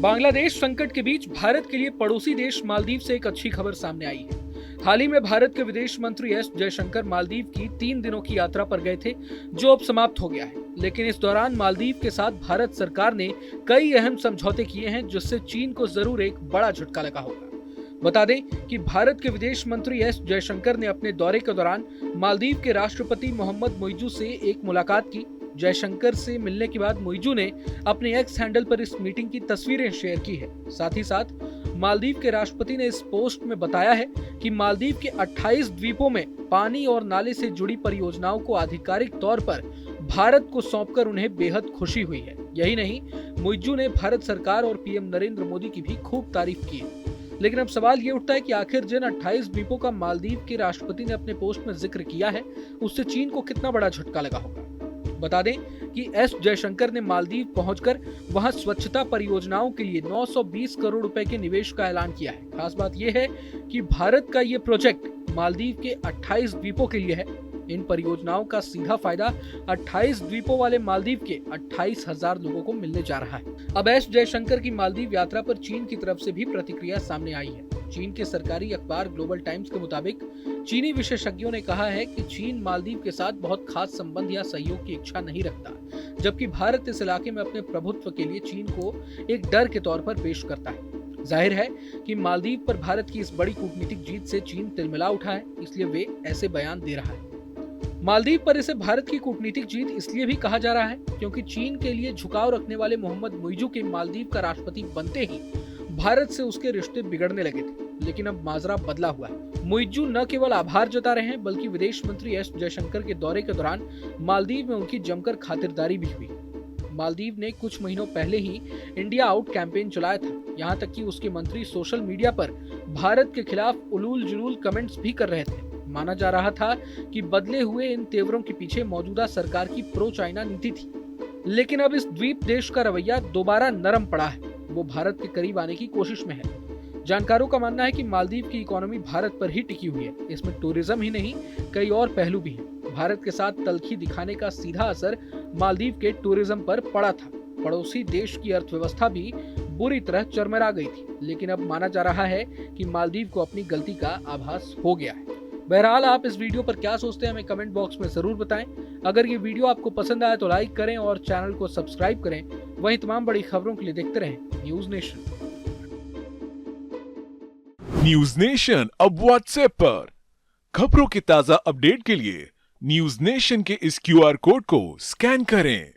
बांग्लादेश संकट के बीच भारत के लिए पड़ोसी देश मालदीव से एक अच्छी खबर सामने आई है। हाल ही में भारत के विदेश मंत्री एस जयशंकर मालदीव की 3 दिनों की यात्रा पर गए थे, जो अब समाप्त हो गया है। लेकिन इस दौरान मालदीव के साथ भारत सरकार ने कई अहम समझौते किए हैं, जिससे चीन को जरूर एक बड़ा झटका लगा होगा। बता दें कि भारत के विदेश मंत्री एस जयशंकर ने अपने दौरे के दौरान मालदीव के राष्ट्रपति मोहम्मद मुइज़ू से एक मुलाकात की। जयशंकर से मिलने के बाद मुइज़ू ने अपने एक्स हैंडल पर इस मीटिंग की तस्वीरें शेयर की है। साथ ही साथ मालदीव के राष्ट्रपति ने इस पोस्ट में बताया है कि मालदीव के 28 द्वीपों में पानी और नाले से जुड़ी परियोजनाओं को आधिकारिक तौर पर भारत को सौंपकर उन्हें बेहद खुशी हुई है। यही नहीं, मुइज़ू ने भारत सरकार और पीएम नरेंद्र मोदी की भी खूब तारीफ की है। लेकिन अब सवाल ये उठता है कि आखिर जिन 28 द्वीपों का मालदीव के राष्ट्रपति ने अपने पोस्ट में जिक्र किया है, उससे चीन को कितना बड़ा झटका लगा होगा। बता दें कि एस जयशंकर ने मालदीव पहुंचकर वहां स्वच्छता परियोजनाओं के लिए 920 करोड़ रुपए के निवेश का ऐलान किया है। खास बात यह है कि भारत का ये प्रोजेक्ट मालदीव के 28 द्वीपों के लिए है। इन परियोजनाओं का सीधा फायदा 28 द्वीपों वाले मालदीव के 28,000 लोगों को मिलने जा रहा है। अब एस जयशंकर की मालदीव यात्रा पर चीन की तरफ से भी प्रतिक्रिया सामने आई है। चीन के सरकारी अखबार ग्लोबल टाइम्स के मुताबिक चीनी विशेषज्ञों ने कहा है कि चीन मालदीव के साथ बहुत खास संबंध या सहयोग की इच्छा नहीं रखता, जबकि भारत इस इलाके में अपने प्रभुत्व के लिए चीन को एक डर के तौर पर पेश करता है। जाहिर है कि मालदीव पर भारत की इस बड़ी कूटनीतिक जीत से चीन तिलमिला उठा है, इसलिए वे ऐसे बयान दे रहा है। मालदीव पर इसे भारत की कूटनीतिक जीत इसलिए भी कहा जा रहा है क्योंकि चीन के लिए झुकाव रखने वाले मोहम्मद मुइज़ू के मालदीव का राष्ट्रपति बनते ही भारत से उसके रिश्ते बिगड़ने लगे थे। लेकिन अब माजरा बदला हुआ है। मुइज़ू न केवल आभार जता रहे हैं, बल्कि विदेश मंत्री एस जयशंकर के दौरे के दौरान मालदीव में उनकी जमकर खातिरदारी भी हुई। मालदीव ने कुछ महीनों पहले ही इंडिया आउट कैंपेन चलाया था। यहाँ तक कि उसके मंत्री सोशल मीडिया पर भारत के खिलाफ उलूल जुलूल कमेंट्स भी कर रहे थे। माना जा रहा था कि बदले हुए इन तेवरों के पीछे मौजूदा सरकार की प्रो चाइना नीति थी। लेकिन अब इस द्वीप देश का रवैया दोबारा नरम पड़ा है। वो भारत के करीब आने की कोशिश में है। जानकारों का मानना है कि मालदीव की इकोनॉमी भारत पर ही टिकी हुई है। इसमें टूरिज्म ही नहीं, कई और पहलू भी हैं। भारत के साथ तलखी दिखाने का सीधा असर मालदीव के टूरिज्म पर पड़ा था। पड़ोसी देश की अर्थव्यवस्था भी बुरी तरह चरमरा गई थी। लेकिन अब माना जा रहा है कि मालदीव को अपनी गलती का आभास हो गया है। बहरहाल, आप इस वीडियो पर क्या सोचते हैं, हमें कमेंट बॉक्स में जरूर बताएं। अगर ये वीडियो आपको पसंद आया तो लाइक करें और चैनल को सब्सक्राइब करें। वहीं तमाम बड़ी खबरों के लिए देखते रहें न्यूज नेशन। न्यूज नेशन अब व्हाट्सएप पर खबरों के ताजा अपडेट के लिए न्यूज नेशन के इस QR कोड को स्कैन करें।